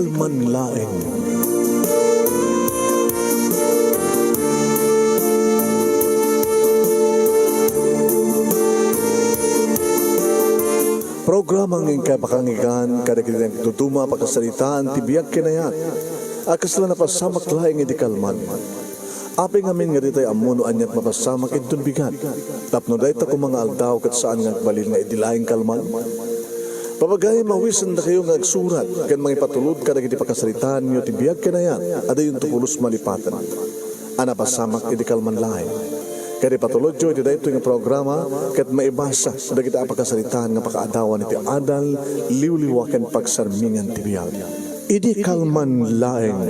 kalman laeng. Programa ng kapakangigan, kadagitang tutuma pakasalitaan, tibiyag kinayat, akas lang napasamak laing iti kalman. Aping amin nga ditay amuno anyat mapasamak itun bigat. Tapno dahi ta mga aldaw kat saan nga balil nga idilaing kalman. Papagay mawisan na kayo nga agsurat, kan mga ipatulod ka nagiti pakasalitaan nyo tibiyag kinayat, ada yung tukulos malipatan. Anapasamak iti kalman laing. Kaya patulod jo, iti dahito yung programa, kat maibasa, da kita apakasalitaan nga pakaadawan iti adal, liwliwakan pagsarmingan tibiyag. Idi kalman laeng.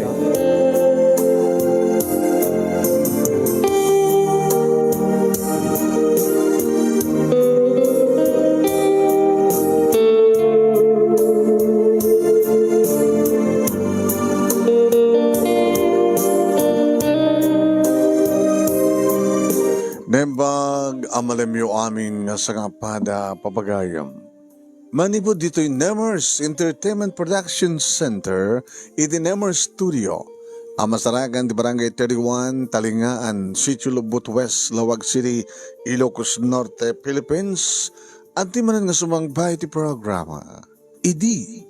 Nembag amalemyo aming sangapada papagayam. Manipod dito yung Nemers Entertainment Production Center, iti Nemers Studio. Amasaragan di Barangay 31, Talingaan, Sitio Lubot West, Lawag City, Ilocos Norte, Philippines. At di manan nga sumangbay ti programa. Idi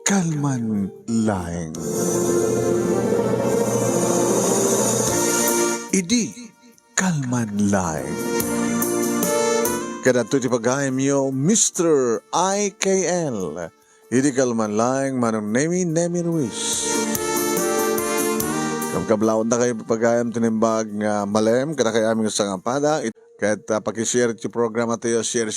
kalman laeng. Idi kalman laeng. Kada ito ti pagayam yo, Mr. IKL. Idi kalman laeng manong Nemi Ruiz. Kablaon na kayo pagayam tinimbag nga malem, kada kayo aming sangapada. Kahit pakishare ti programa tayo, share.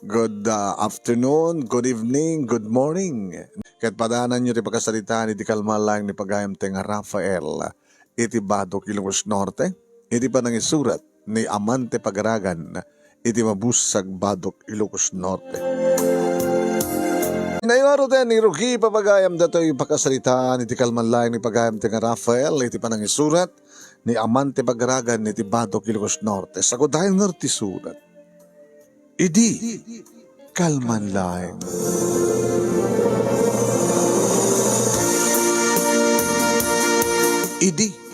Good afternoon, good evening, good morning. Kahit padanan nyo ti pagkasalitaan, idi kalman laeng ni pagayam tenga Rafael. Iti Badok, Ilocos Norte. Iti pa nang isurat ni Amante Pagaragan, iti Mabusag, Badok, Ilocos Norte. Ngayong din ni Rugi papagayam dato yung pakasalitaan, iti kalman laeng ni pagayam tinga Rafael, iti pa nang isurat ni Amante Pagaragan, iti Badok, Ilocos Norte. Sagot dahil ngerti surat. Idi kalman laeng. Idi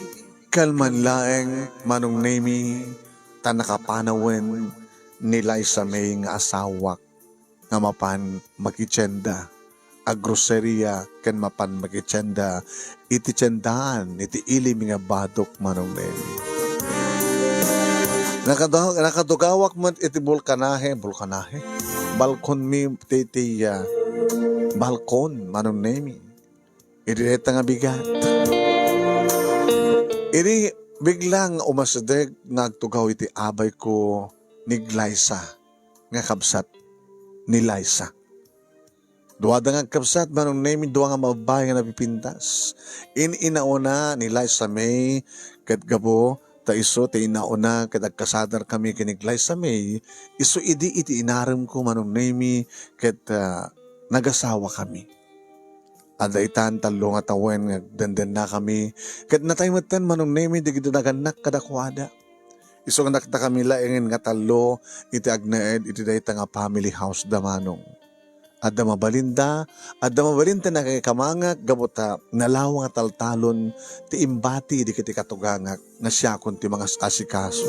kalman laeng manong Nemi tanakapanawen nila isa may nga asawak nga mapan makitsenda agroseria ken mapan makitsenda iti tiyendaan iti ilim nga Badok manong Nemi. Nakatugawak man iti bulkanahe balkon mi iti balkon manong Nemi iti deta nga bigat. Iri biglang umasadeg nagtugaw iti abay ko ni Glyza nga kabsat ni Liza. Duwada nga kabsat manong Nemi duwa nga mabay nga napipintas. Inauna ni Liza May ket gabo ta iso ti inauna ket agkasadar kami kini Glyza May iso idi iti inaram ko manong Nemi ket nagasawa kami. Ada itan talo nga tawen nga denden na kami. Ket nataymetan manong Nemi digid naganak kadakwada. Iso nga nakita kami laengen nga talo iti agnaed iti dayta nga family house da manong. Adda mabalinda na kay kamangak gabota nalawa nga taltalon ti imbati di kiti katugangak nga siya kun ti mga asikaso.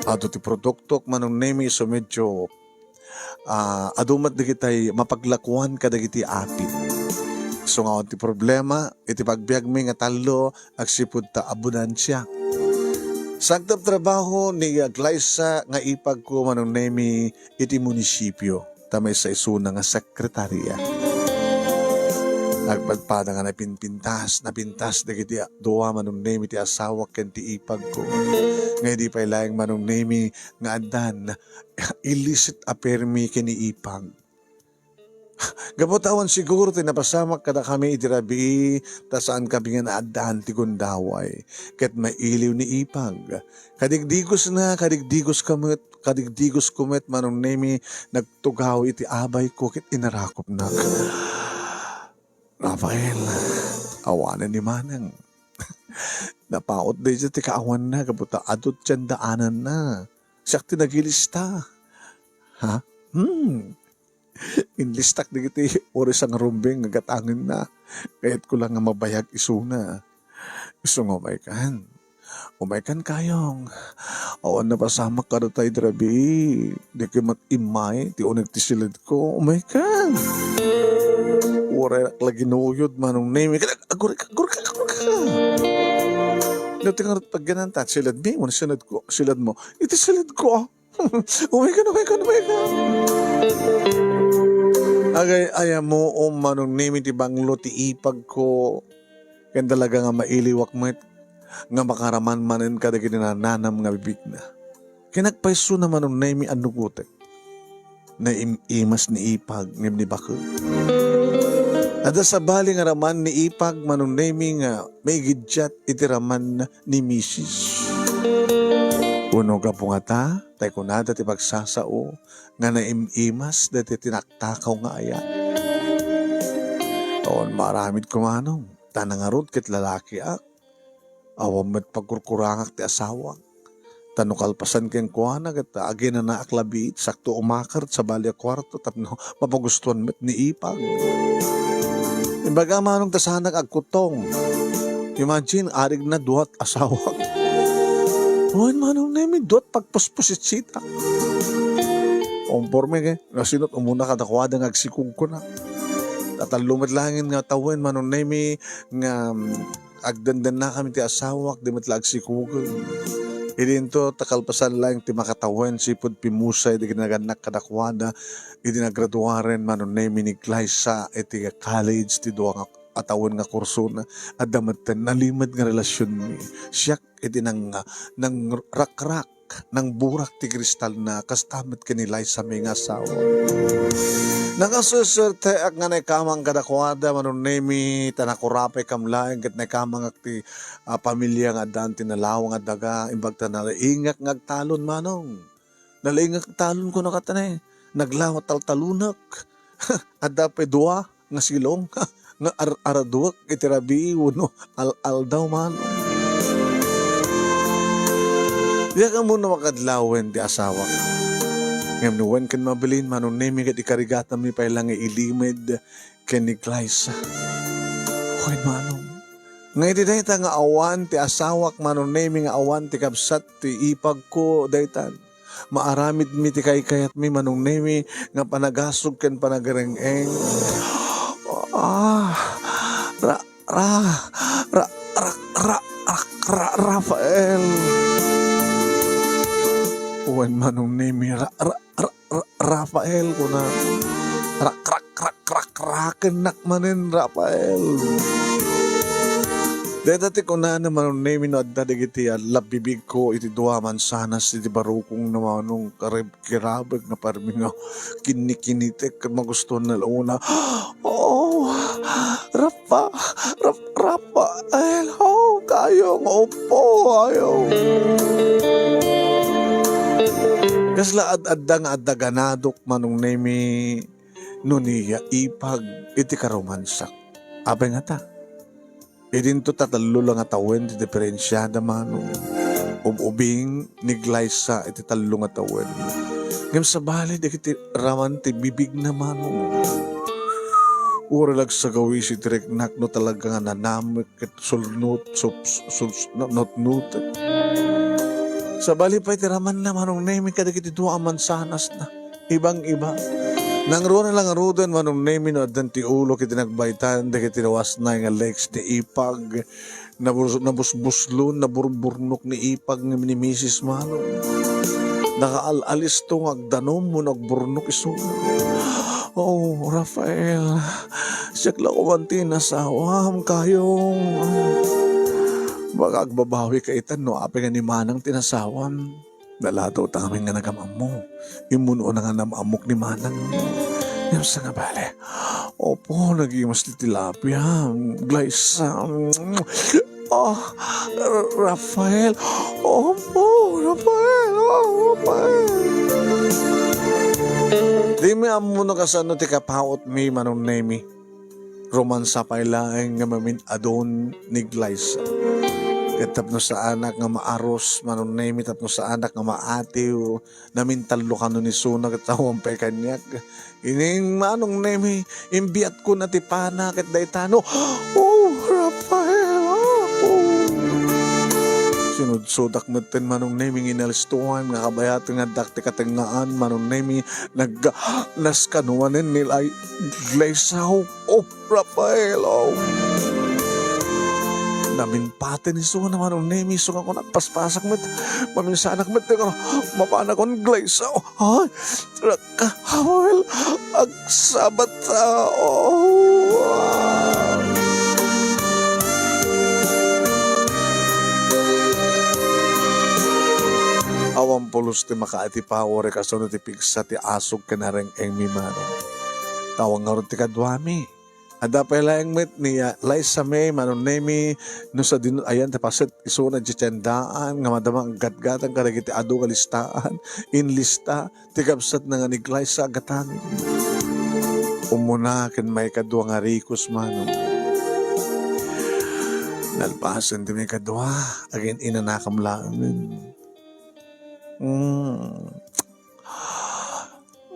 Ado ti produktok manong Nemi iso medyo adumat digitay mapaglakuan kadagiti apit. So nga ti problema, iti pagbiag mi nga talo, agsipud ta abunansya. Sagtap trabaho ni Glyza nga ipag ko manong Nemi iti munisipyo, tamay sa isuna nga sekretarya. Nagpadpada nga napintas dagiti duwa manong Nemi ti asawa ken ti ipag ko. Nga di pa ilayang manong Nemi nga adan, illicit apermi ken ni ipag. Gabutawan siguro tinapasamak kada kami itirabi ta saan kami nga naadaan ti gundaway ket mailiw ni ipag kadigdigos kumet manong Nemi nagtugaw iti abay ko ket inarakop na Rafael awanan ni manang napaot day ti kaawan na gabuta adot tiyan daanan na siyak tinagilista ha Inlistak di kiti oras ang rumbing nagatangin na. Kahit ko lang nga mabayag isuna. Iso nga umay kan kayong. Awan na pasama ka na tayo drabi. Di ka matimay. Ti unag ti silid ko. Umay kan. Ura lagi nuyod manong name. Agura ka. Dati nga pag ganun ta, silad mo, silad mo. Iti silad ko. Umay kan. Agay aya mo manong name ti banglo ti ipag ko. Kaya talaga nga mailiwak mo nga makaraman manin ka dagi nananam nga bibig na. Kinagpaiso naman ng name anugutek na imas ni ipag ni bakul. Ada sa bali nga raman ni ipag manong name nga may gidyat iti raman ni Mrs. Uno ka po nga ta, tayo kunada ti pagsasao nga naimimas dati tinaktakaw nga aya. Taon maramid kumanong, tanangarod kit lalaki ak, awam met pagkurkurangak ti asawa. Tanukalpasan ken kuana ket agi na naaklabit sakto umakar sa bali a kwarto tapno mapagustuhan met ni ipag. Imbaga manong tasanag agkutong. Imagine arig na duat asawa. Huwag manong namin duat pagpuspusit sita. Umporme ke, nasinot umuna kadakwada ng agsikog ko na. Tatalumad langin nga tawin manong namin nga agdandan na kami ti asawak di matla agsikugan. Idinto takalpasan lang ti makatawin sipod pimusay di ginaganak kadakwada. Idi nagraduaren manon namin ni Glyza iti college ti duwang atawin nga kurso na at damatan nalimad nga relasyon mi. Siyak iti nang rak-rak nang burak ti kristal na kastamat ka ni Liza may nga asawa. Nakasuserte ak nga naikamang kadakwada manon nemi tanakurapay kamlaeng kat naikamang ak ti pamilya nga dan tinalawang nga daga imbagta na ingak ngagtalon manong. Nalaingak talon ko nakatanay. Naglawat taltalunak. Ada pe dua nga silong. Nga araduak itirabi uno al daw manong. Diya ka muna makadlawen di asawa ka. Ngayon nuwan kan mabilin manon nemi kat ikarigata mi pailang ilimid ken ni Glyza. Hoy manong. Ngayon di dayta nga awan ti asawak manon nemi nga awan ti kapsat ti ipag ko daytan. Maaramid mi ti kayat mi manong nemi nga panagasog ken panagareng-eng. Rafael. Uwan manong nemi Rafael ko na. Rakenak manin Rafael. Dati ko na naman nemi no adda digiti labibig ko iti duwa man sana si di barukong naman nung kirabag na parmi nga kinikinitek magustuhan na launa. Oh, Rafael, oh, kayong opo, ayaw. Kasla adda nga adda ganadok manong nemi nuniya ipag iti karomansak. Abay nga ta. Idinto tatalo lang nga tawin ti diferensyada manong. Ubing ni Glyza iti talo nga tawin. Ngam sa bali iti raman ti bibig na manong. Uralag sa gawi si Treknak no talaga nga nanamik at sulnut not sa bali pa iti raman na manong nemi kadagiti duwa mansanas na. Ibang-iba. Nang roon na lang arudan manong nemi no adan ti ulo kiti nagbaitan dagiti nawas na nga legs ni ipag nabusbuslon naburburnok ni ipag ni Mrs. Manong. Nakaalis to agdanom mo nagburnok iso. Oh, Rafael, siyak lang kumanti nasawam kayong. Baka agbabawi ka itan no api nga ni Manang tinasawam. Nalato tamin nga nagamam mo. Imuno na nga namamok ni Manang. Yung sa nga bale. Opo, nag-imas ni tilapia. Glyza. Oh, Rafael. Opo, Rafael. Oh, Rafael. Di mi amuno ka sa ano ti kapaot mi manong nemi. Romansa pa ilaeng nga mamin adon ni Glyza. Ket tapno sa anak nga maaros, manon nemi tapno sa anak nga maatiw, namintalo ka no ni Suna ket tawang pe kanyak. Ining manong nemi, imbiat ko na tipana ket daytano. Oh, Rafael! Oh. Sinudsudak meten manong nemi inalistuhan nga kabayat nga dakti katengaan manong nemi naglaskanuanen nilay Gleisaw. Oh, Rafael! Oh. Naminpate ni Suna manong nemi sunga ko nagpaspasak met maminsanak met ko mapana kon Gleisaw. Ay, Rafael! Agsabat oh. Awang pulos ti makaati pawore kasunod ti pigsa ti asog kanareng eng mimanong. Tawang nga ron ti kadwami. Ada pa lang met niya Liza May manon nemi no sa din ayan ti paset iso na jitendaan nga madamang gatgatan kadagiti adu nga listaan in lista ti kabsat na nga ni Liza agatan. Umuna ken may kadwa nga rikos manong. Nalpasan ti may kadwa agin inanakam lang.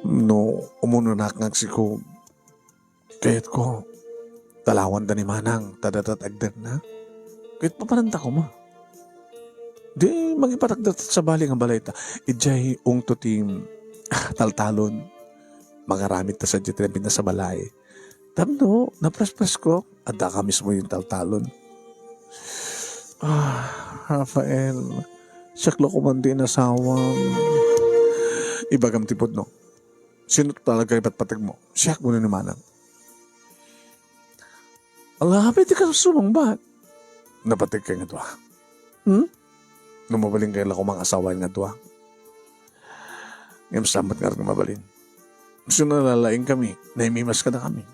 No, umuno na kang siko. Kahit ko, talawan da ni Manang, tadatatagdan na. Kahit papananta ko ma. Di, magipatagdat sa bali nga balay ta. Ijay, ungto tim, taltalon. Magaramit ta sa jitrepin na sa balay. Tamno, napres-pres ko, ada ka mismo yung taltalon. Rafael, saklo ko man din asawang. Ibagam tipod no. Sino talaga ipatpatag mo? Siyak mo na ni Manang. Allah, pwede ka sumangbat. Napatig kayo nga doa. Numabaling kayo lang mga asawa nga doa. Ngayon salamat nga rin mabalin. Gusto na lalaing kami. Naimimas ka na kami.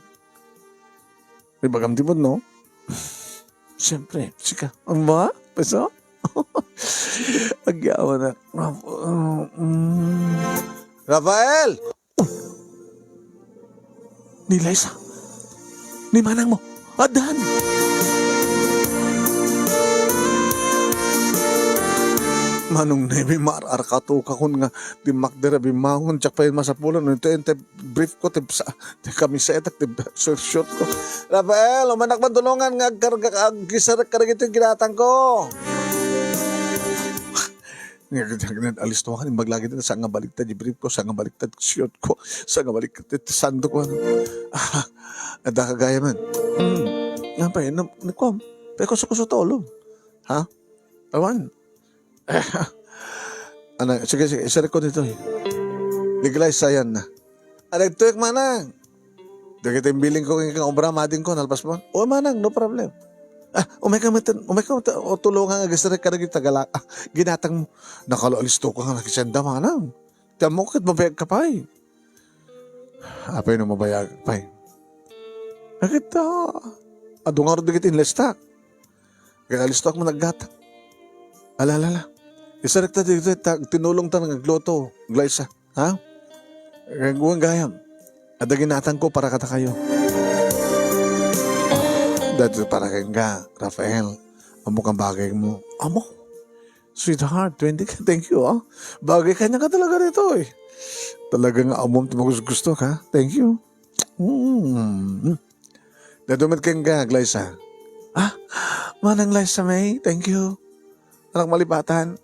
Ibagam tipod no? Siyempre, sika. Ang ba? Peso? Agyawa na. Rafael! Ni Liza. Ni Manang mo. Adan! Manong nemi marar katuka kun nga di makdera bimangon tsak pa yun masapulan ito yung brief ko tip kami sa etak tip short ko. Rafael, umanak man tulungan nga gisarak karag ito yung ginatang ko. Alis to kan maglagi din sa nga baliktad di brief ko sa nga baliktad short ko sa nga baliktad sando ko ada kagaya man nga pa yun nagkwam pero kuso tolo ha awan sige isari ko dito legalize sayan na tuwek Manang dagit yung billing ko kung obra mading ko nalpas mo Manang no problem umay ka o tulungan nga gasarek ka naging tagala ginatang mo nakalaalisto ka nga nakisenda Manang tiyan mo kahit mabayag ka pa apay no mabayag pa bakit ado nga rin dagit inlistak kaya alistok mo naggatang alala isarek ta dito tinulong ta ng agloto Gleiza ha kagawang gayam ada ginatang ko para kata kayo dati para kayong ga, Rafael, amo kang bagay mo. Amo, sweetheart, 20 ka, thank you, Bagay ka niya ka talaga rito, Talaga nga amom gusto ka, thank you. Dadumit kayong ga, Gleiza. Manang Liza May, thank you. Anak malipatan.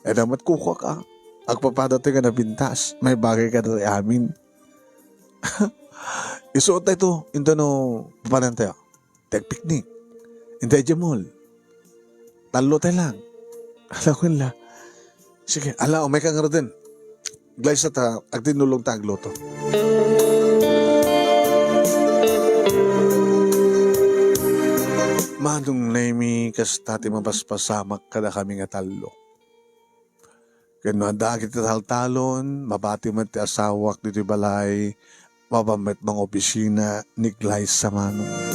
Damat kuko ka. Agpapadating ka na bintas, may bagay ka na amin. Isuot na ito, ito no, papanan tayo. Picnic. Hindi dyan mall. Talo tayo lang. Alam ko nila. Sige, umay ka nga rin. Gleiza ta, agtinulong ta agloto. Manong nemi kas tati mapaspasamak kada kami nga talo. Kaya nanda kita taltalon, mabati man ti asawak dito balay, mapamit mga opisina ni Gleiza manong.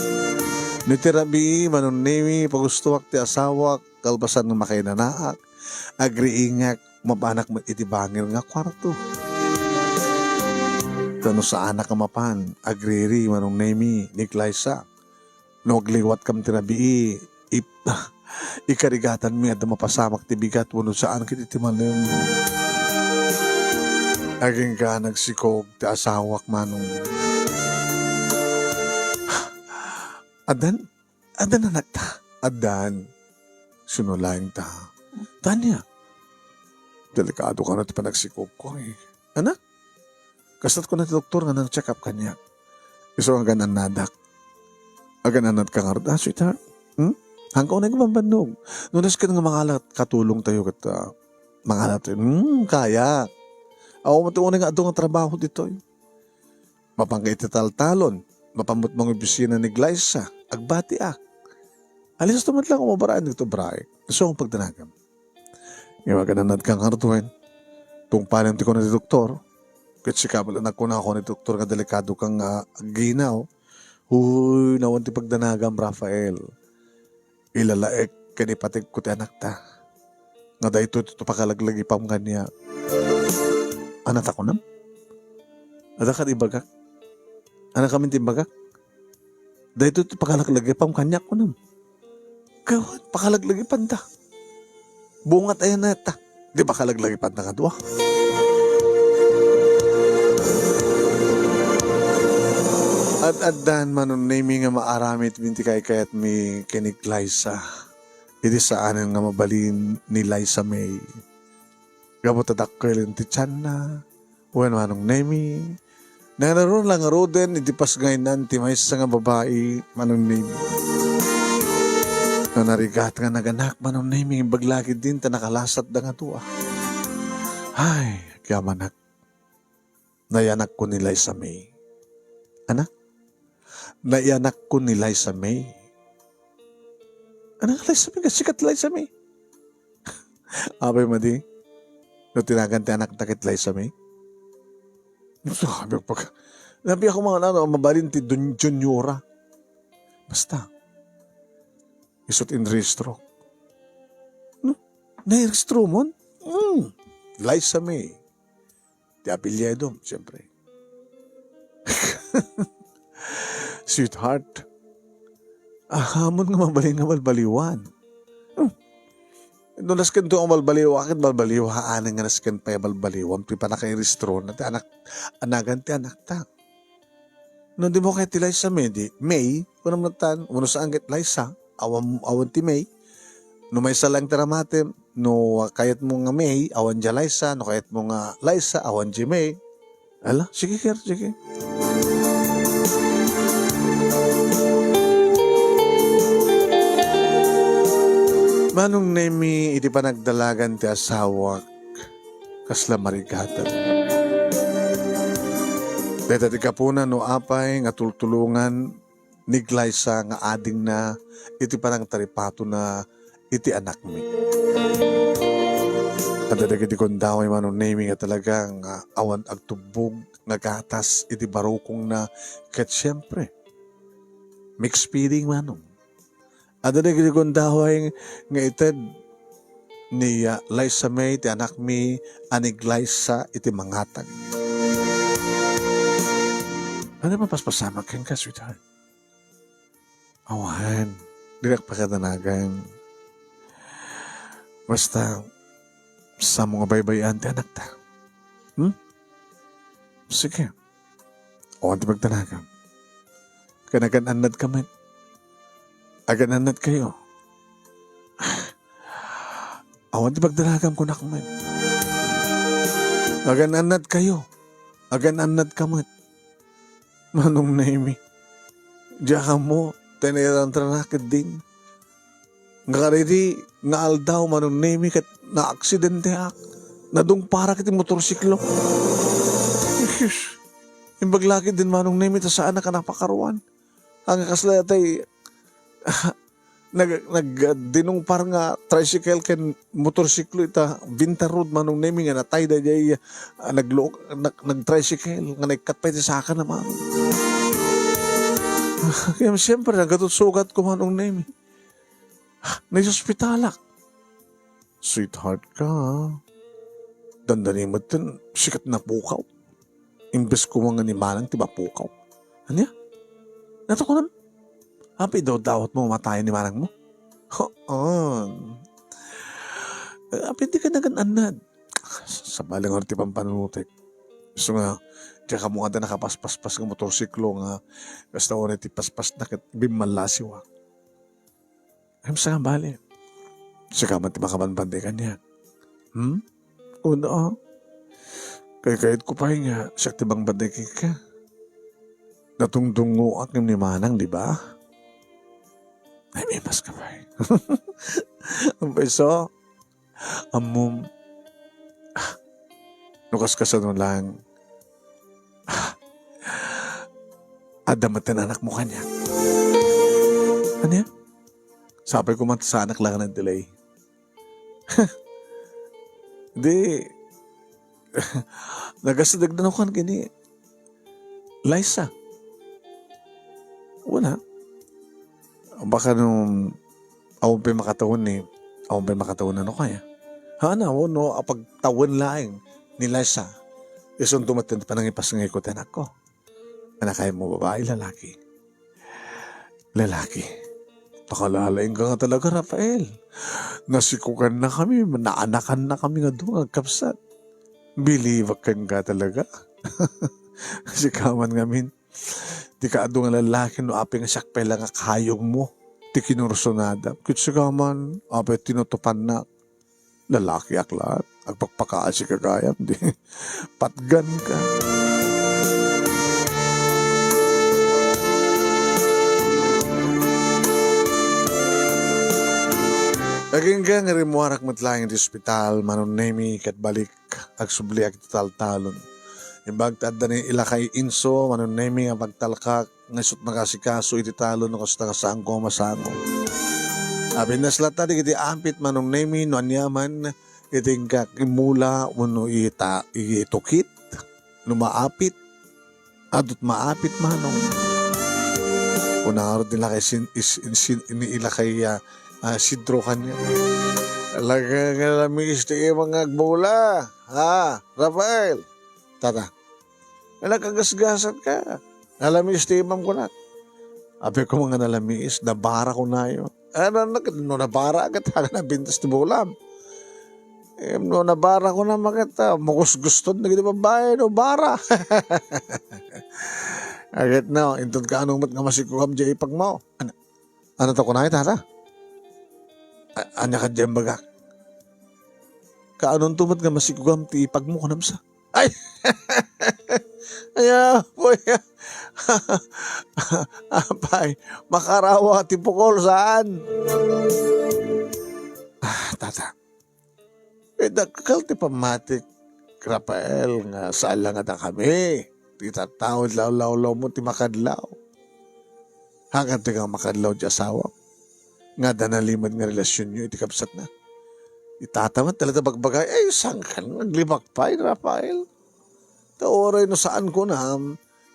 Nitirabi, manon nemi, pagustuwak ti asawak, kalbasan ng makainanaak, agriingak, mapanak mo itibangir nga kwarto. Tano sa anak kamapan, agriri, manong nemi, ni Gleiza. Nogliwat kam tirabi, Ikarigatan mi at mapasamak ti bigat wano saan kiti ti malim. Aging ka nagsikog ti asawak manong. Adan anak ta. Adan. Sunulayang ta. Tanya. Delikado ka na ti panagsikog ko eh. Anak? Kasat ko na ti doktor nga nang-check up kanya. Iso ang ganan nadak. Agananat ka nga sweetheart. Hangkaw na yung mambandog. Nunas ka nga mangalat, katulong tayo kat mangalat. Kaya. Ako matuunay nga adong ang trabaho dito. Mapangkay talon. Mapamut mong ibisina ni Glyza. Agbati Alis naman lang umabaraan dito, Bray. Gusto akong pagdanagam. Ngayon magananad kang hartuin. Kung paano ko na si doktor. Kahit sikapal anak ko na ako ni doktor nga delikado kang ginaw. Huy, nawan ti pagdanagam, Rafael. Ilalaek kanipatig ko ti anak ta. Nga da ito pakalaglagi pang kanya. Anak ako nam? Ada ka ibagak? Anak kami timbagak? Da ito pakalaglagi pang kanya ko nam. Kawan, pakalaglagi panta. Bungat ayan na ta. Di ba kalaglagi panta ka doa? At adan manon naming nga maaramit binti kay kayat mi kinig Liza. Iti saanan nga mabalin ni Liza May. Gamot adakkel ti tiyan na. Uwan manong nami. Nangaroon lang roden iti pasngaynan ti maysa nga babae manong nami. Nanarigat nga naganak manong nami baglagid din ta nakalasat da nga tuwa. Ay, kaya manak. Nayanak ko ni Liza May. Anak? Naianak ko ni Liza May. Anak Liza May? Sikat Liza May. Abay mo di? No tinagan ti anak takit Liza May? Nabi ako mga mabalin ti Juniora. Basta. Isot in registro. Na-registro mo? Liza May. Ti apelyido, siyempre. Sweetheart, hamon nga mabalin nga balbaliwan. Doon nasken to ang balbaliw, akit balbaliw, haanan nga nasken pa yung balbaliwan, pipa na kay restro na ti anak, anagan ti anak ta. No, di mo kay ti Liza May, kunam natan, uno sa angkit Liza, awan ti May, no may salang teramatem, no kayat mo nga May, awan dya Liza, no kayat mo nga Liza, awan dya May. Ala, sige. Manong nemi iti panagdalagan ti asawak kasla marigatan. Deta ti kapuna no apay nga tultulungan ni Glyza nga ading na iti panang taripato na iti anak mi. Kadadagi ti kondaway manong nemi nga talagang awan agtubog nga gatas iti barukong na ket siyempre mixed feeding manong. Ada na ginigundahoy nga ited ni Liza May, ti anak mi, ani Glyza, iti mangatag. Ano ba paspasamak kang ka, sweetheart? Awan, dinak pakadanagan. Basta, sa mga baybayan, ti anak ta. Sige. Awan ti magdanagan. Kanagananad kami. Agananad kayo. Awan ti pagdalagam ko na kumat. Agananad kayo. Agananad kamat. Manong naimi. Diya mo, tinirang tranakit din. Nga kariri, nga aldaw manong naimi kat na-aksidente ak. Nadung para kiti motorsiklo. Imbaglaki din manong naimi ta saan na ka napakaruan. Ang kaslayatay nagdinong par nga tricycle ken motorsiklo ita Vinta Road manong naming nga natay da jay nag-tricycle nga nagkat pa iti saka naman. Kaya siyempre nagatut sugat ko manong naming. Naisospitalak. Sweetheart ka. Dandanin mo din sikat na pukaw. Imbes ko mga ni manang tiba pukaw. Ano ya? Nato ko naman. Happy daw dawat mo matayin ni manang mo. Oo. Apil di ka nagananad. Sa balang orti pang panunutik. So nga, diya ka mo nga da nakapaspas-pas ng motorsiklo nga basta oras ti paspas na kat bimalasiwa. Ayun sa nga bali. Saka man ti makabanbande ka niya. Una, kaya kahit ko pa nga, siya ti bang banday ka. Natungtungo at ng ni Manang, di ba? Ay, may mas ka pa Ang peso, amum, nukas ka sa lang, adamatan anak mo kanya. Ano yan? Sabi ko man sa anak lang ng delay. Di, nagasadag na ako gini. Liza. Wala. Baka nung awang pa makatawin ni, awang pa makatawin ano kaya. Hana, no, apag tawin laing ni Liza. Isun tumatin pa nang ipas ng ikutan ako. Anak kaya mo babae, lalaki. Lalaki. Pakalalain ka nga talaga, Rafael. Nasikukan na kami, naanakan na kami nga doon, kapsat. Believe ka talaga. Sikaman ngamin. Di ka ado nga lalaki no api nga sakpay lang nga kayong mo. Di kinursunada. Kitsikaman, api tinutupan na. Lalaki aklat. Agpagpakaan si kagayam. Di patgan ka. Laging ka nga rimuarak matlayang di ospital, manunemi kat balik ag subli ag taltalon. Ibagtad na ni ilakay inso, manunemi nga pagtalkak, ngasot makasikaso iti talon no kasta kasaan ko masango. Abin naslata di kiti ampit manunemi no anyaman, iting kak imula uno itukit, no maapit, adot maapit manong. Kunaro din lakay ilakay sidro kanya. Alaga nga lami isti mga agbula. Ha, Rafael. Tata. Nakagasgasan ka. Nalami isti imam ko na. Abe ko mga nalamis, nabara ko na yun. Ano, nabara agad ha na bintas ti bulam. No, nabara ko na makita. Mukus gusto na giti babae, no, bara. Agad na, intod ka anong mat nga masikukam dyan ipag mo. Ano to ko na tata? Anya ka dyan baga. Kaanon tumat nga masikugam ti ipag mo kanamsa. Ay! Aya, boy. Apay, makarawa ti pukol saan? Tata. Dakal ti pamatik, Rafael, nga saan lang nga kami. Ti tatawid law-law mo ti makadlaw. Hanggang ti nga makadlaw ti asawa. Nga danalimad nga relasyon nyo, iti kapsat na. Itataman talaga bagbagay, saan ka naglibak pa, Rafael? Taoray no saan ko na,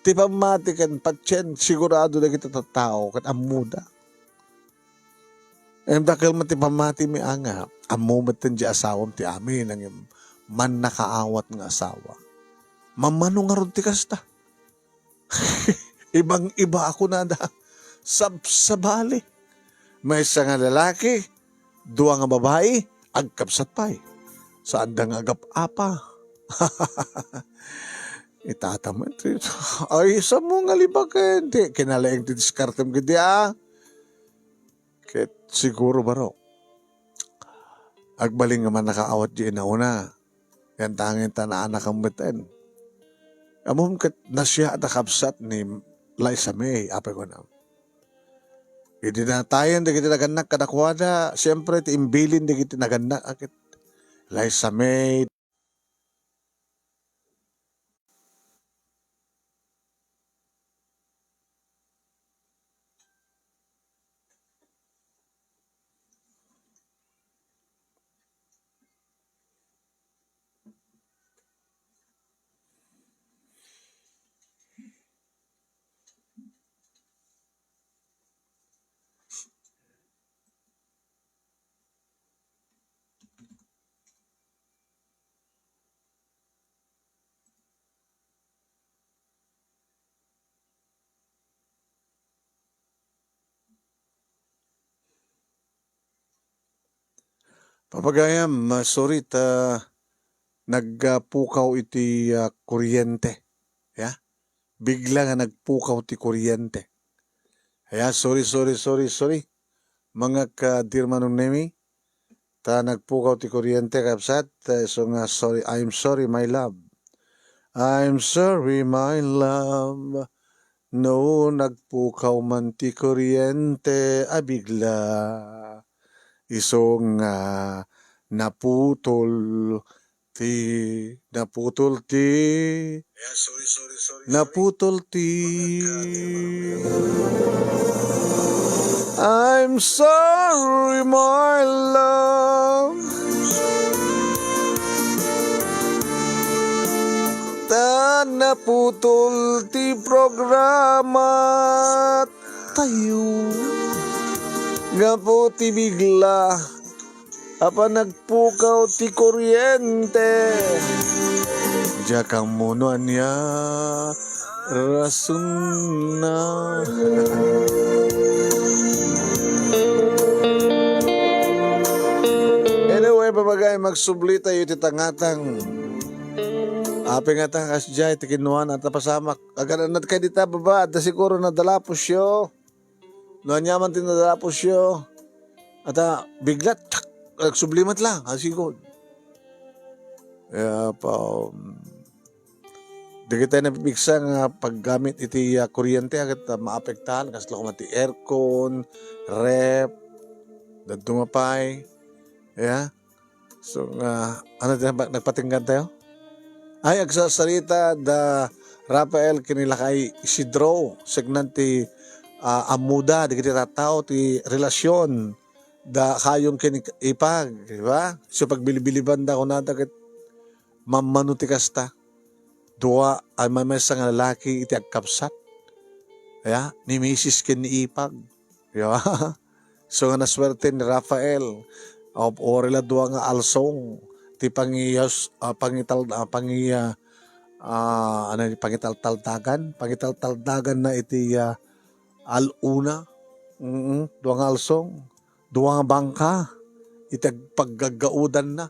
ti pamatikan patyen, sigurado na kita tatao, kat amuda. Dakil man ti pamati mi anga, amumatan di asawam ti amin, ang man nakaawat ng asawa. Mamano nga ron ti kasta. Ibang-iba ako na da, sabali. May isa nga lalaki, duwa nga babae, agkapsat pa'y. Saan da nga agap-apa? Itataman. Ay, sa mo nga libagan. Kinalaing ti diskartem gidi Ket siguro baro. Agbaling nga man nakaawat di inauna. Yan tangin ta na anak ang beten. Amom ket nasya at akapsat ni Liza May. Apay ko na. Iti na tayo, di kita naganak kadakwada. Siyempre, ti imbilin, di kita naganak. Akit, Liza May. Papagayam, sorry nagpukaw iti kuryente. Ya? Bigla nga nagpukaw ti kuryente. Kaya sorry. Mga ka-dirmanong nemi, nagpukaw ti kuryente kapsat. So nga sorry, I'm sorry my love. I'm sorry my love. No, nagpukaw man ti kuryente, bigla. Isong naputol ti naputol ti I'm sorry my love. Naputol ti programa tayo nga po ti bigla nagpukaw ti kuryente. Diya kang munuan niya rason na. Anyway, babagay, magsubli tayo ti tangatang api nga ta kasjay ti kinuan at napasamak. Agananad kay dita baba at siguro nadalapos yo. Nanyaman ti nadalapos yo. At biglat nagsublimat lang asigod. Kaya di kita napipigsa nga paggamit iti kuryente agad maapektahan kasi lang ti aircon, rep, dumapay. Yeah. So nagpatinggan tayo? Ay agsasalita da Rafael kinilakay Isidro segnanti amuda di kita tao ti relasyon da kayong kinipag, di ba? So pagbilibiliban da ko nata ket mammanuti kasta dua ay may nga lalaki iti agkapsat. Ya, ni Mrs. kiniipag. Di ba? So nga naswerte ni Rafael orila dua nga alsong ti pangitaltaldagan na iti aluna dua nga alsong dua nga bangka iti paggagaudan na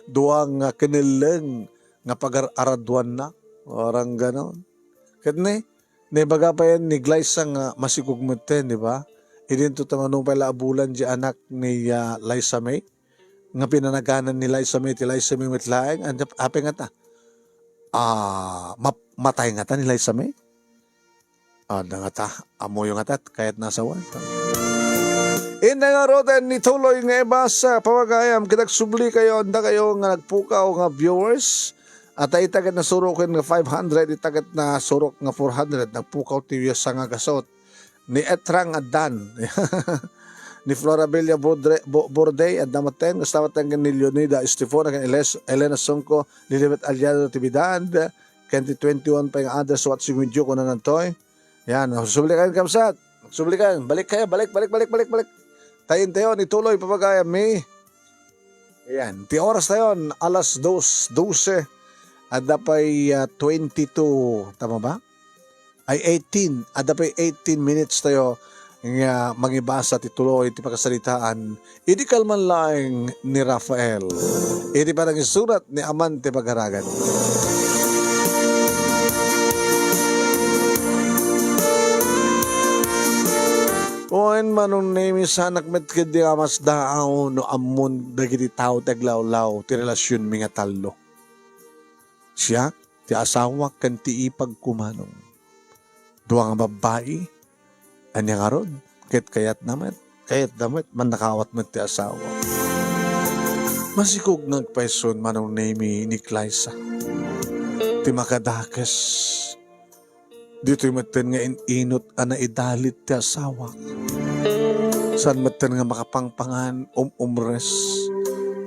dua nga kinileng nga pag-araduan na orang ganon ket ni baga pa yan ni Glyza nga masikugmeten, di ba? Idin to tamanong pala abulan di anak ni Liza May nga pinanaganan ni Liza May ti Liza May mitlaeng ape nga ta matay nga ta ni Liza May nga ta amoyo nga ta kahit nasa wan inda nga roten ni tuloy nga ibasa pawagayam kinagsubli kayo anda kayo nga nagpukaw nga viewers at itagat na surokin nga 500 itagat na surok nga 400 nagpukaw ti sa nga gasot ni Etrang Adan ni Florabella Borday at namaten kastamat ang ni Leonida Estefona kan Elena Songko Lilibet Aliado Tibidad kanti 21 pa yung others watching video ko na nantoy yan sublikan kamsat sublikan balik balik tayin tayo ni tuloy papagaya mi yan ti oras tayo alas 2:12 at dapay 22 tama ba ay 18 at dapay 18 minutes tayo nga mangibasa ti tuloy ti pakasalitaan idi kalman laeng ni Rafael idi parang isurat ni Aman ti pagharagan. Oen manong name sanak met kedi amas daaw no amon dagiti tao taglawlaw ti relasyon mi nga tallo. Siya ti asawa ken ti ipagkumanong. Duwa nga babae anya nga rod kayat damet man nakawat met ti asawa. Masikog nagpaison manong name ni Glyza. Ti makadakes dito'y maten nga inot ana idalit ti asawa. San maten nga makapangpangan umres.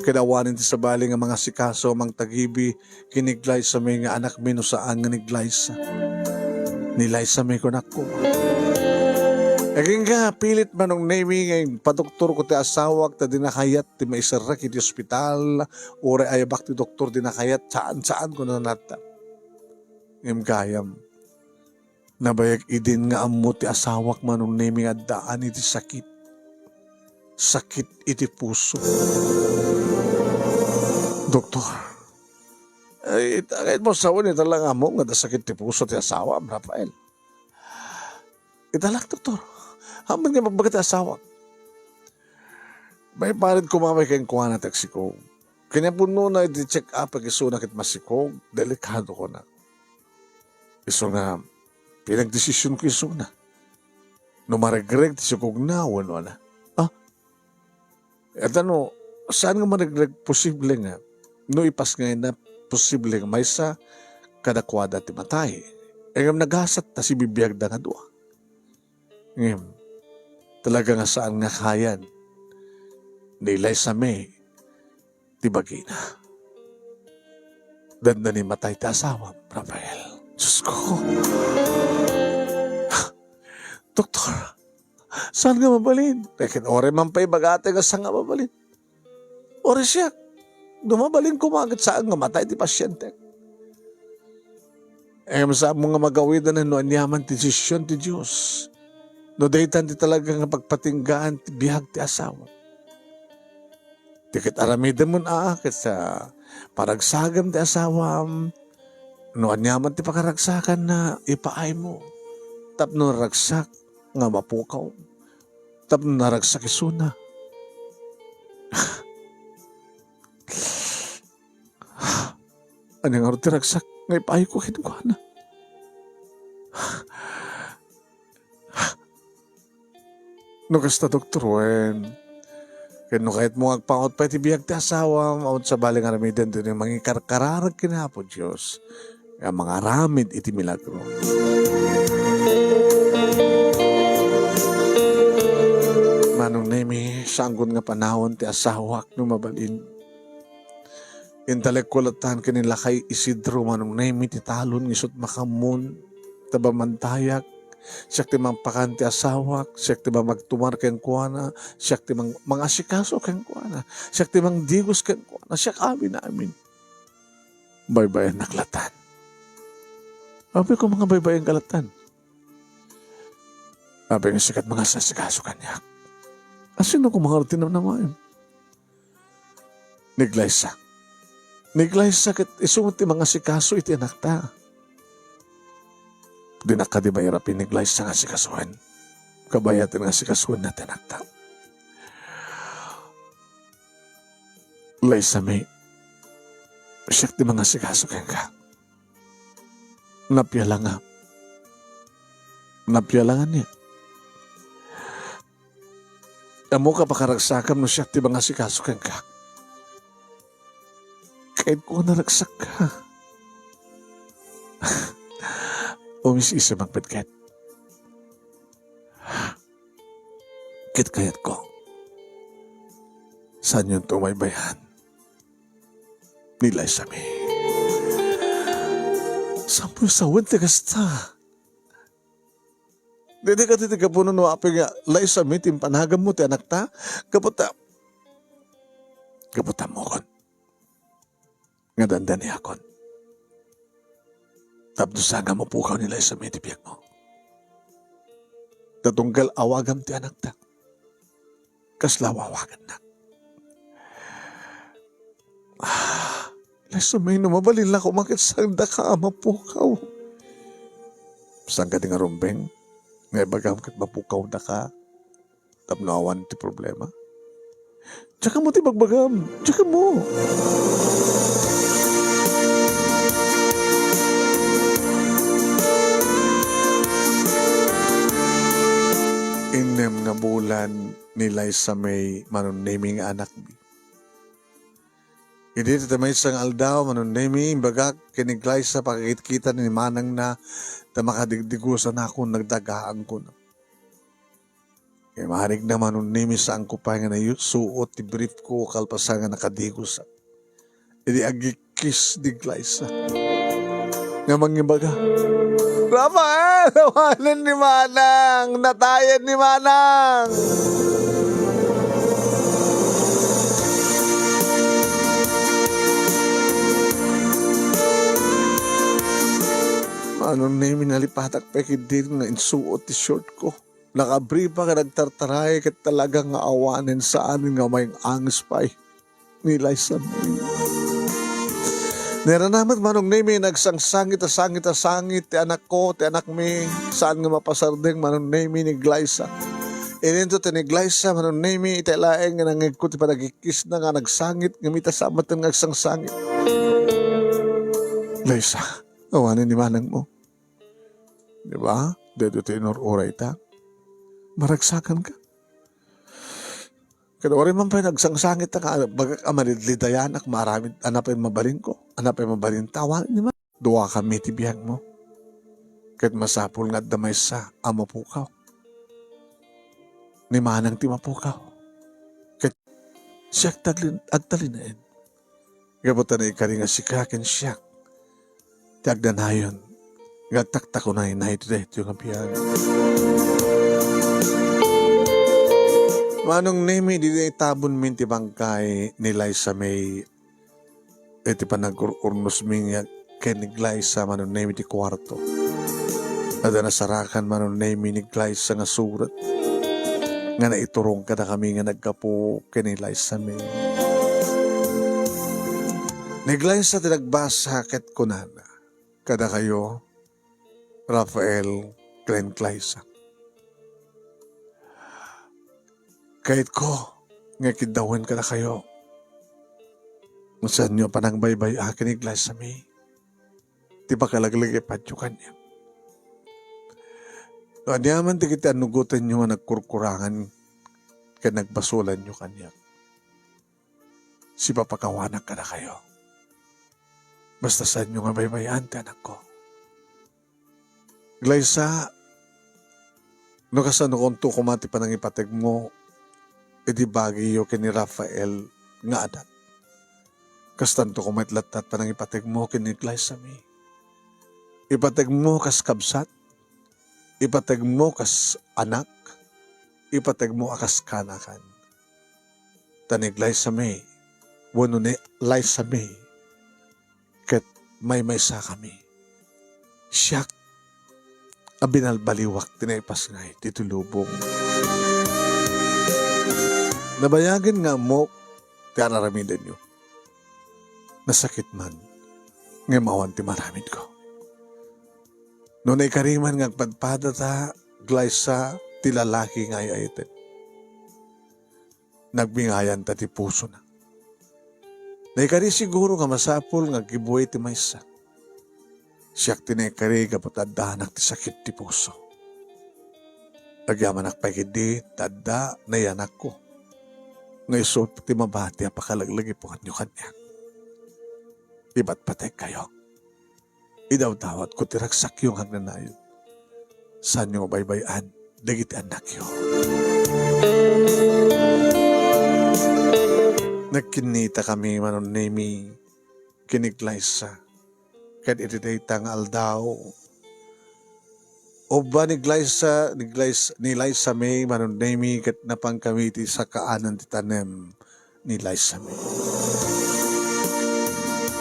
Kadawanin ti sabali nga mga sikaso mang tagibi kini Glyza May nga anak mi no saan nga ni Glyza. Ni Liza May kunak ko. Aging nga pilit manong name nga padoktor ko ti asawak ta dinakayat ti maisarak iti ospital ore ayabak ti doktor dinakayat saan ko na nata. Ngem gayam nabayag idin nga ammo ti asawak manong name nga daan iti sakit. sakit iti puso. Doktor, ay kahit mo sa ulit lang mo nga sakit ti puso ti asawa, Rafael. Italak, doktor. Haman nga magbagat ti asawa. May parit kumamay kayong kuha na taksiko. Kanya po na i-check up ang iso na kit masikog, delikado ko na. Iso nga, pinag-desisyon ko iso na. No maregreg, tisikog na, wano na. At ano, saan nga maregreg? Posible nga. No ipas nga na, posible nga may sa kadakwada ti matay. Ngayon nagasat ta si bibiyag da nga doa. Ngayon, talaga nga saan nga kayan. Nilay sa may, tibagina. Danda ni matay ta asawa, Rafael. Diyos ko. Doktor, saan nga mabalin? Tekin, ore man pa'y bagate nga saan nga mabalin. Ore siya, dumabalin kumagit saan nga matay ti pasyente. Sa mo nga magawid na no anyaman ti desisyon ti Diyos. No daytan ti talaga nga pagpatinggaan ti bihag ti asawa. Tikit aramidan mo na akit sa paragsagam ti asawam. No anyaman ti pakaragsakan na ipaay mo. Tapno ragsak nga mapukaw. Tapno naragsak isuna. Ano nga rin ti ragsak nga ipaay ko kinukuha na. No kasta doktor, kano kahit mo agpangot pa iti biyag ti asawa, maut sa baling aramidan din yung mga karkararag kinapo Diyos. Kaya mga aramid iti milagro. Manong nemi, sanggon nga panahon ti asawak no mabalin. Intelektualatan kanila kay Isidro, manong nemi ti talon, ngisot makamun, tabamantayak, siyak ti pakanti asawak, siyak ti magtumar ken kuana, siyak ti mga asikaso ken kuana, siyak ti digos ken kuana, siyak amin. Baybayan naklatan. Sabi ko mga baybayan kalatan. Sabi nga sikat mga sasikaso kanya. Asino ko mga rutinam naman? Niglaysa. Niglaysa ket isungot ti mga sikaso iti anak ta. Di na ka di mahirap iniglaysa nga sikasuhan. Kabayatin nga sikasuhan natin akta. Laysa may siyak di mga sikaso kaya ka. Napyalangan niya. Amo ka pakaragsakam no siyak di mga sikaso kaya ka. Kahit ko naragsak ka. Umis-isa magpatkat. Kit-kayat ko. Saan yung tumaybayan? Nilay sa mi. Sampo sa wente kasta. Dede ka titi kapuno no api nga. Lay sa mi, timpanagam mo ti anak ta. Kaputa mo kon. Nga dandan niya kon. Tapos nga mo pukaw nila sa may tipiyak mo. Tatunggal awagam ti anak ta. Kaslawawagan na. Lesa may numabalin lang kumakit sa daka mapukaw. Saan ka di nga rumbeng? Ngay bagam kat mapukaw na ka. Tapnawan ti problema. Tsaka mo ti bagbagam. Tsaka mo. Inem nga bulan nilay sa may manunaming anak mi. Hindi tamay isang aldaw manunaming bagak kiniglay sa pakikita ni manang na makadigdigusan ako nagdagaan ko na. Kaya maharig na manunaming sa angkupay nga na suot ti brief ko kalpasa nga nakadigusan. Hindi agikis diglay sa. Nga mangibaga. Rafael! Nawanan ni Manang! Natayan ni Manang! Ano na yung minalipatak pa kidin nga insuot ti short ko. Nakabripa ka nagtartaray kat talagang nga awanin sa anin nga may angis pa ni Liza May. Niranamat manong nemi nagsangsangit a sangit ti anak ko, ti anak mi, saan nga mapasardeng manong nemi ni Liza. Ininto ti ni Liza manong nemi iti laeng nga nangigko ti panagikis na nga nagsangit nga mitasamat ng nagsangsangit. Liza, awanin ni manang mo. Di ba? Dedo ti inururay ta. Maragsakan ka. Kaya rin man pa nagsangsangit na bagak amalidlidayan ak maraming anapin mabalin ko. Anapin mabalin tawan ni man. Duwa kami tibiyang mo. Kahit masapul nga damay sa amapukaw. Ni manang ti mapukaw. Kahit siya agtalinain. Gabutan na ikari nga sikakin siya. Tiagdanayon. Gagtakta ko na inahidiret yung abiyag. Manong nemi di tabon minti bangkay ni Liza May iti panag-urnos minga ken ni Liza manong nemi di kwarto. Ada nasarakan manong nemi ni Liza nga surat nga naiturong kada kami nga nagkapo ken ni Liza May. Ni Liza tinagbasa ket kunana kada kayo Rafael Glenn Liza. Kahit ko, nga kidawan ka na kayo. Saan nyo panang baybay akin ni Liza May. Di ba kalaglag ipadyo kanya. Anyaman di kita anugutan nyo nga nagkurkurangan kaya nagbasulan nyo kanya. Si papakawanak ka na kayo. Basta saan nyo nga baybayan, anak ko. Liza, no kasano kung kumati pa ng ipatag mo, edi bagay yo kini Rafael nga adat. Kastanto ko maitlatat pa ng ipatag mo kini Liza May. Ipatag mo kas kabsat, ipatag mo kas anak, ipatag mo akas kanakan. Tanig Liza May, wano ni Liza May, ket may sa kami. Siyak, abinalbaliwak tinaipas ngay titulubong. Nabayagin nga mo, kaya naramidan nyo. Nasakit man, nga mawan ti maramid ko. Noon ay kariman nga padpada ta, Liza, ti lalaki nga ayayitin. Nagbingayan ta ti puso na. Naikari siguro nga masapol nga gibuhay ti maysa. Siyak tinekari kapatadanak ti sakit ti puso. Agyaman akpagidi, tadda na yanak ko. Ngay so ti mabati apakalaglagi po kanyo kanya. Iba't patek kayo. Idaw-dawat ko tiraksak yung hagnanayon. Saan yung baybayan, dagiti anak yun. Nagkinita kami manon nemi kinig Liza. Kat ititay aldaw. O ba ni Liza May manon nemi kat napangkamiti sa kaanan ti tanem ni Liza May.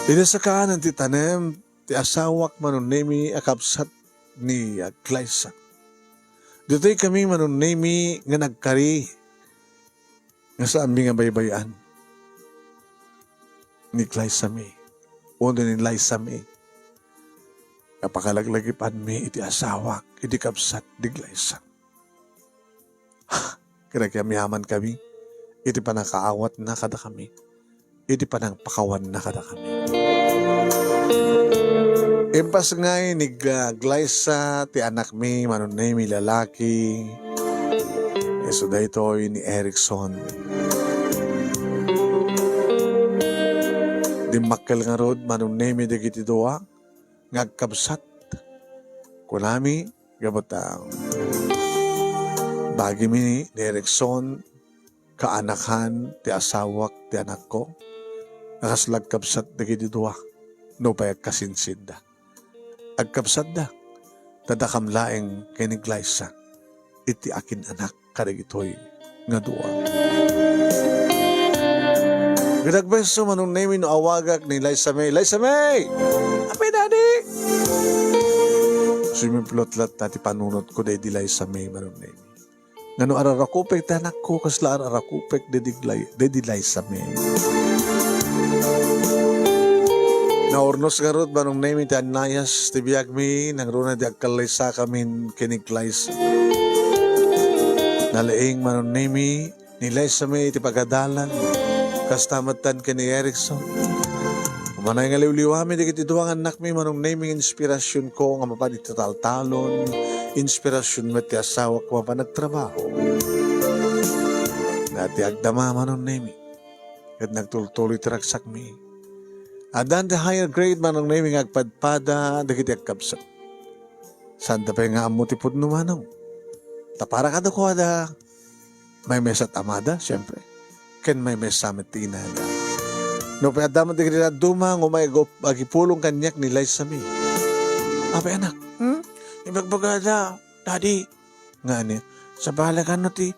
Ina sa kaanan ti tanem ti asawak manon nemi akapsat ni Liza. Dito'y kami manon nemi nga nagkari nga sa aming nga baybayan ni Liza May. Uno ni Liza May. Napakalaglagipan mi iti asawak, iti kapsat di Liza. Kaya kamiyaman kami, iti panakaawat na kada kami, iti panang pakawan na kada kami. Impas ngay ni Liza, ti anak mi, manunay mi lalaki, so daytoy ni Erickson. Di makkel nga rod, manunay mi dagiti doa, ngagkabsat kunami gabatang bagi mi ni Erickson kaanakan ti asawak ti anak ko nakaslag kabsat dagiti duwa no payag kasinsid da agkabsat da tadakam laeng kay ni Liza iti akin anak kadagitoy nga duwa. Gidagbeso manong name no awagak ni Liza May. Liza May! Apay daddy! Sumimplot-lat tati panunot ko day di Liza May manong name. Ngano ararakupek tanak ko kasla ararakupek dedilay sa mi. Naornos garot banong name iti Anayas ti biag mi nang runa di agkalay sa kamin kiniklays. Nalaing manong name nilay sa mi iti pagadalan kastamatan ka ni Erickson. Umanay nga liwliwami di kiti duwang anak mi manong naming inspirasyon ko nga mapad iti taltalon inspirasyon met ti asawa ko mapanagtrabaho. Nati agdama manong name kat nagtultuloy ti ragsak mi. Adan the higher grade manong naming agpadpada dagiti agkabsat. Sanda pa nga amo ti pudno manong. Tapara kada ko ada may mesat amada, siyempre. Ken may mesamit ti inada. No pa adamat dagiti dumang umay agipulong kanyak nilay sa mi. Apay anak, ibagbagada, daddy. Nga niya, sa balagan no ti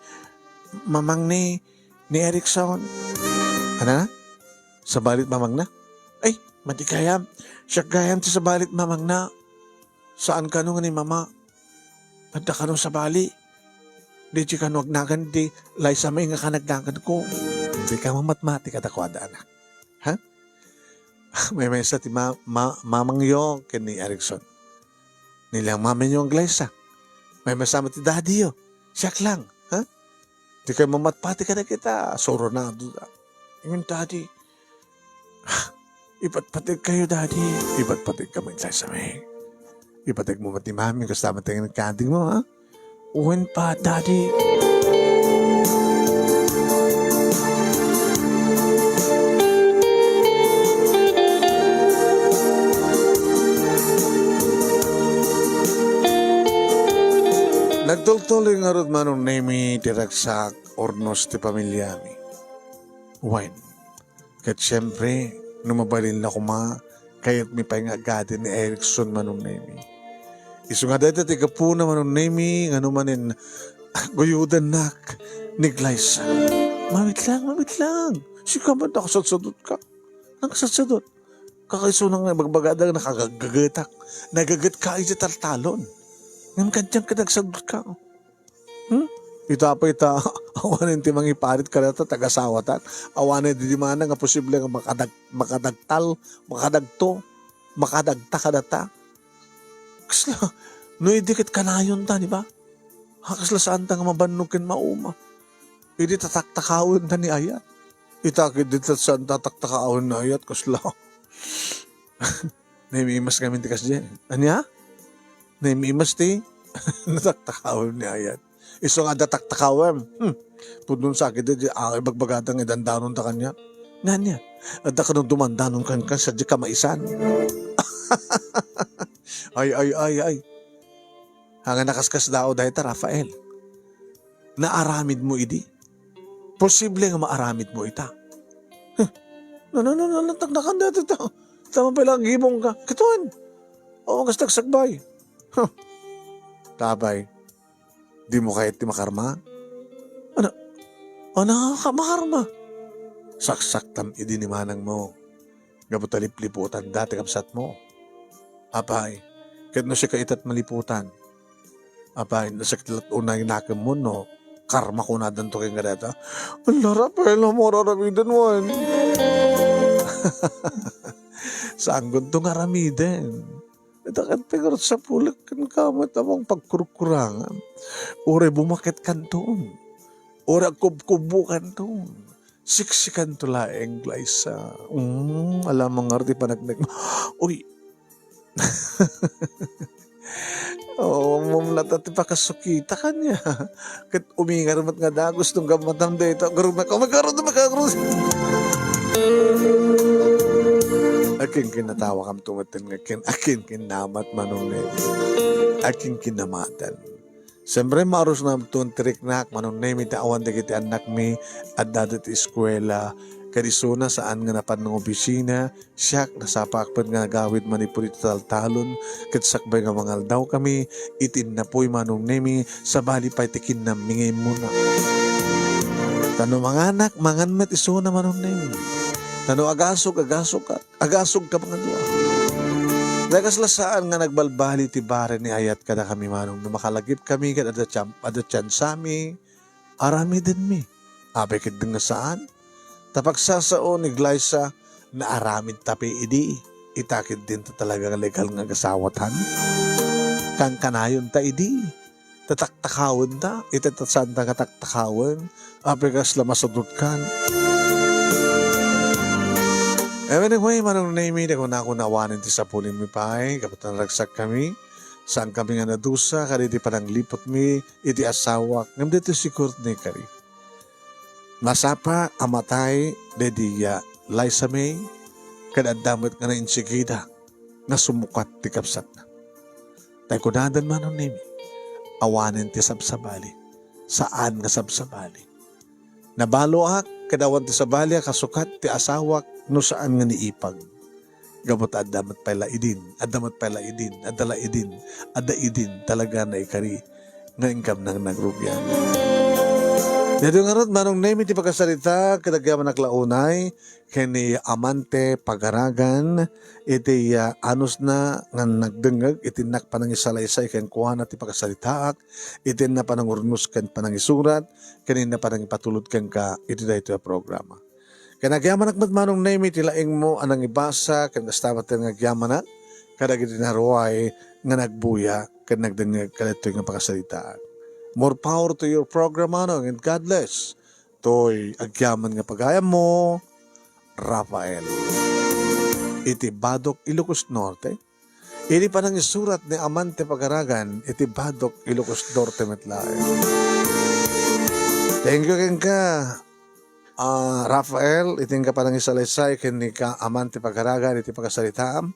mamang ni Erickson. Ano na? Sa balit mamang na? Ay, mati kayam. Siya kayam ti sa balit mamang na. Saan ka nung ni mama? Mada ka nung sa bali. Di ka nung agnagan di. Lay sa may nga kanagnagan ko. Di ka mamatmatik at ako ada anak. Ha? May mesa ti mamang yo ken ni Erickson. Nilang mamin yung glaysa. May masama ti daddy yo. Siyak lang. Ha? Di kayo mamatpati ka na kita. Soro na doon. Yung daddy. Ipatpatig kayo, daddy. Ipatpatig ka man sa may. Ipatig mo mati mami kasama tayo ng kanding mo, ha? Uwin pa, daddy. Nagtultuloy nga rod manong nemi diragsak ornos ti pamilyami. Wine. Kat siyempre, numabalin na kuma, kaya't may pahingagadin ni Erickson manong nemi. Iso nga dati ti kapuna manong nemi, nga numanin, guyudan nak, ni Glyza. Mamit lang. Sika ba nakasatsadot ka? Nakasatsadot. Kakaiso nang magbagadag nakagagatak. Nagagat ka ay taltalon. Ngayon kanyang ka nagsagot ka. Ita awanin ti mangiparit ka na tagasawatan. Awanin di mana nga posible nga makadagtal, makadagto, makadagta ka data. Kasla, no idikit ka na yun ta, di ba? Kasla saan ta nga mabanugin mauma. Hindi tataktakawin ta ni ayat. Itakit dito saan tataktakawin na ayat, kasla. Naimimas kami ti kasdyan. Anya? Naimimas ti? Nataktakawin ni ayat. Iso nga dataktakawem. Tudun sa akin din, ang ibagbagatang idandanon ta kanya. Nga niya. At ka nung dumandanon kan ka, sadya ka maisan. ay. Hanga nakaskas dao dahil ta, Rafael. Naaramid mo idi. Posible nga maaramid mo ita. Nantagnakan dito ito. Tama pala ang gibong ka. Kituan. O, ang kasagsagbay. Tabay. Di mo kahit ti makarma? Ano ka makarma? Saksak tam idi ni manang mo. Gabutalip-liputan dati kapsat mo. Apay, kahit no siya kaitat maliputan. Apay, nasaktilat unay nakam mo no. Karma ko na danto kayong gadata. Wala Rafael na mo raramidan mo. Saan gundo nga ramiden? Itakan tigurot sa pulag kan kamat amang pagkurkurangan. Ure bumakit kan doon. Ure kubkubukan doon. Siksikan to laeng Glyza. Alam mo nga rin panagnig. Uy. Mumlat at ipakasukita ka niya. Kat umingar mat nga da. Gustong gamatang dito. Garong na ka. Magkaroon na magkaroon. Aking kinatawa kam tumatin nga aking kinamat manong nemi. Aking kinamatan. Siyempre maros na itong trik nak manong nemi taawan da kiti anak mi at dadat eskwela. Kadisuna saan nga napan ng opisina. Siyak nasapakpan nga gawid manipulit taltalon. Katsakbay nga mangal daw kami. Itin na po'y manong nemi sa bali pa itikin na mingay muna. Tano mga anak mangan met isuna manong nemi. Tano agasog ka mga dua. Nagaslasaan nga nagbalbali ti bare ni ayat kada kami manong na makalagip kami kada tiyan sami arami din mi. Abay kit nga saan? Tapagsasao ni Glyza na aramid tapi idi. Itakid din ta talaga legal nga gasawatan. Kang kanayon ta idi. Tataktakawin ta. Itatasan ta kataktakawin. Abay kas lamasudot kan. Anyway, manong naimi na kung nakunawanin ti sa pulin mi pa'y, kapatan ragsak kami, saan kami nga nadusa, kari di parang lipot mi, iti asawak, ngam dito si Courtney kari. Masapa, amatay, dediya, Liza May, kadadamot nga na insigida, nga sumukat ti kapsat na. Tay kunadan manong naimi, awanin ti sabsabali, saan nga sabsabali. Nabaloak, kadawan ti sabali, kasukat ti asawak, no saan nga niipag. Gamot adamat pala idin, adamat pala idin, adala idin, ada idin, talaga na ikari, nga ingkam nang nagrugyan. Dito nga ron, manong name iti pagkasarita, kadagyaman naklaunay, kani amante pagaragan, iti anos na nga nagdengag, iti nakpanang isalaysay, ken kuha na ti pagkasaritaak, iti na panang urnos ken panang isurat, kani na panang ipatulod ken ka, iti da ito programa. Kaya nagyaman manong name iti laing mo anang ibasa, ken kastamat nga nagyaman kadag iti naruay nga nagbuya, ken nagdengag kalito nga pagkasaritaak. More power to your program, manong, and God bless. To'y agyaman nga pagayam mo, Rafael. Iti Badok, Ilocos Norte. Iti panang isurat ni Amante Pagaragan, iti Badok, Ilocos Norte, Metlae. Thank you, Kenka. Rafael, iti nga panang isalaysay, ken ni ka Amante Pagaragan, iti pagkasalitaam.